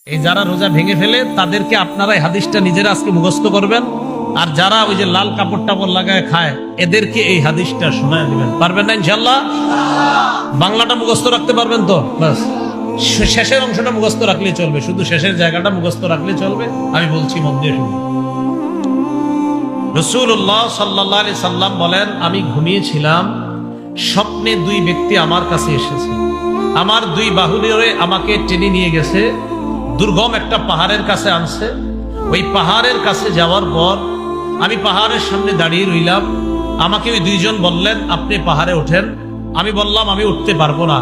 এই যারা রোজা ভেঙে ফেলে তাদেরকে আপনারা এই হাদিসটা নিজেরা আজকে মুখস্থ করবেন, আর যারা ওই যে লাল কাপড় টাপড় লাগায় খায় এদেরকে এই হাদিসটা শোনায় দিবেন। পারবেন না ইনশাল্লাহ? বাংলাটা মুখস্থ রাখতে পারবেন তো? বাস শেষের অংশটা মুখস্থ রাখলেই চলবে, শুধু শেষের জায়গাটা মুখস্থ রাখলেই চলবে। আমি বলছি মন দিয়ে শুনুন। রাসূলুল্লাহ সাল্লাল্লাহু আলাইহি সাল্লাম বলেন, আমি ঘুমিয়েছিলাম, স্বপ্নে দুই ব্যক্তি আমার কাছে এসেছে, আমার দুই বাহু ধরে আমাকে টেনে নিয়ে গেছে, দুর্গম একটা পাহাড়ের কাছে আনছে। ওই পাহাড়ের কাছে যাওয়ার পর আমি পাহাড়ের সামনে দাঁড়িয়ে রইলাম। আমাকে ওই দুইজন বললেন, আপনি পাহাড়ে ওঠেন। আমি বললাম, আমি উঠতে পারবো না।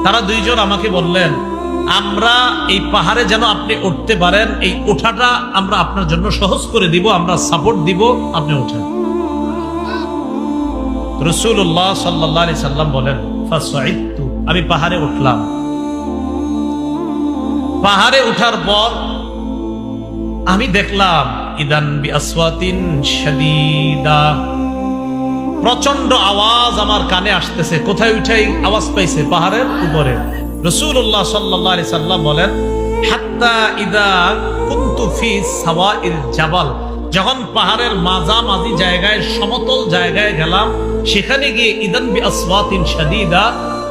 তারা দুইজন আমাকে বললেন, আমরা এই পাহাড়ে যেন আপনি উঠতে পারেন, এই ওঠাটা আমরা আপনার জন্য সহজ করে দিব, আমরা সাপোর্ট দিব, আপনি ওঠেন। রাসূলুল্লাহ সাল্লাল্লাহু আলাইহি সাল্লাম বলেন, ফাসাইতু, আমি পাহাড়ে উঠলাম। পাহাড়ে উঠার পর আমি দেখলাম ইদান বিআসওয়াতিন শাদীদা, প্রচন্ড আওয়াজ আমার কানে আসতেছে। কোথায় উঠাই আওয়াজ পাইছে? পাহাড়ের উপরে। রাসূলুল্লাহ সাল্লাল্লাহু আলাইহি সাল্লাম বলেন, হাত্তা ইদা কুনতু ফি সাওয়াইল জাবাল, যখন পাহাড়ের মাঝামাঝি জায়গায়, সমতল জায়গায় গেলাম, সেখানে গিয়ে ইদান বিআসওয়াতিন শাদীদা,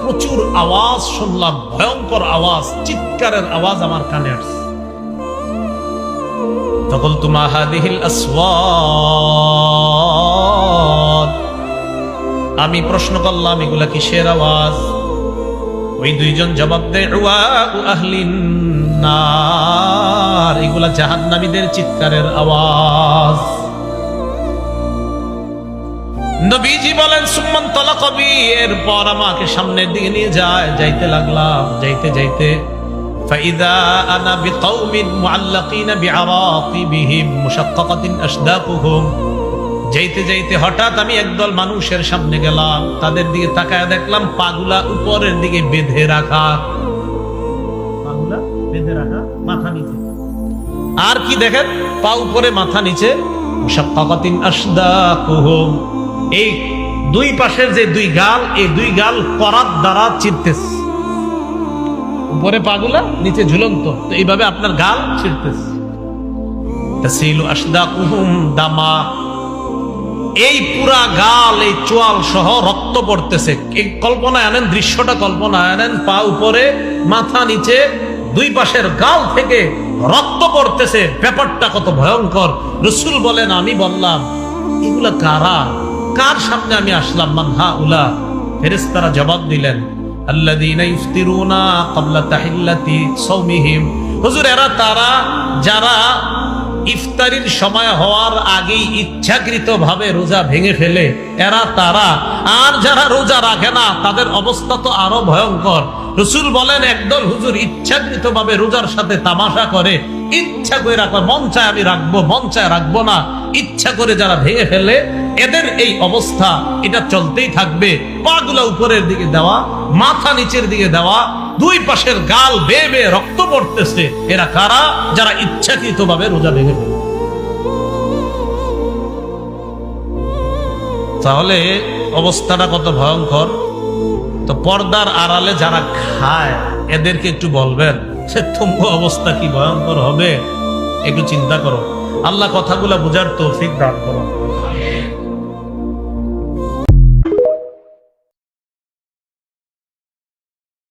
প্রচুর আওয়াজ শুনলাম, ভয়ঙ্কর আওয়াজ, চিৎকারের আওয়াজ আমার কানে আসছে। ফাকুলতু মা হাদিহিল আসওয়াত, আমি প্রশ্ন করলাম, এগুলা কিসের আওয়াজ? ওই দুইজন জবাব দেয়, ওয়াউ আহলিন নার, এগুলা জাহান্নামীদের চিৎকারের আওয়াজ। নবীজি বলেন, সুম্মান তালাকাবি, এরপর আমাকে সামনের দিকে নিয়ে যায়, যাইতে লাগলাম। যাইতে যাইতে ফাইদা আনা বিকাউমিন মুআল্লাকিনা বিআরাকিবিহিম মুশাক্কাকাতিন আশদাকুহুম, যাইতে যাইতে হঠাৎ আমি একদল মানুষের সামনে গেলাম, তাদের দিকে তাকায় দেখলাম পাগুলা উপরের দিকে বেঁধে রাখা, পাগুলা বেঁধে রাখা, মাথা নিচে। আর কি দেখেন? পা উপরে মাথা নিচে, মুশাক্কাকাতিন আশদাকুহুম, এই দুই পাশের যে দুই গাল, এই দুই গাল করাত দ্বারা চিরতেছে। উপরে পাগুলা, নিচে ঝুলন্ত, তো এইভাবে আপনার গাল ছিঁড়তেছে। তাসিলু আশদাকুহুম দামা, এই পুরা গাল, এই চোয়াল সহ রক্ত পড়তেছে। এই কল্পনায় আনেন, দৃশ্যটা কল্পনায় আনেন, পা উপরে মাথা নিচে, দুই পাশের গাল থেকে রক্ত পড়তেছে। ব্যাপারটা কত ভয়ঙ্কর! রাসূল বলেন, আমি বললাম, এগুলা কারা? কার সামনে আমি আসলাম? মান হাউলা? ফেরেশতারা জবাব দিলেন, আল্লাযীনা ইফতিরুনা ক্বাবলা তাহিল্লাতি সাওমিহিম, হুজুর এরা তারা যারা ইফতারির সময় হওয়ার আগেই ইচ্ছাকৃতভাবে রোজা ভেঙে ফেলে, এরা তারা। আর যারা রোজা রাখে না তাদের অবস্থা তো আরো ভয়ঙ্কর। রাসূল বলেন, একদল হুজুর ইচ্ছাকৃতভাবে রোজার সাথে তামাশা করে, ইচ্ছা করে রাখবে, মন চায় আমি রাখবো, মন চায় রাখবো না, ইচ্ছা করে যারা ভেঙে ফেলে, এদের এই অবস্থা, এটা চলতেই থাকবে। পাগুলা উপরের দিকে দেওয়া, মাথা নিচের দিকে দেওয়া, দুই পাশের গাল বেয়ে বেয়ে রক্ত পড়তেছে। এরা কারা? যারা ইচ্ছাকৃতভাবে রোজা ভেঙে ফেলে। তাহলে অবস্থাটা কত ভয়ঙ্কর! তো পর্দার আড়ালে যারা খায় এদেরকে একটু বলবেন যে তোমার অবস্থা কি ভয়ঙ্কর হবে, একটু চিন্তা করো। আল্লাহ কথাগুলা বুঝার তৌফিক দান করো।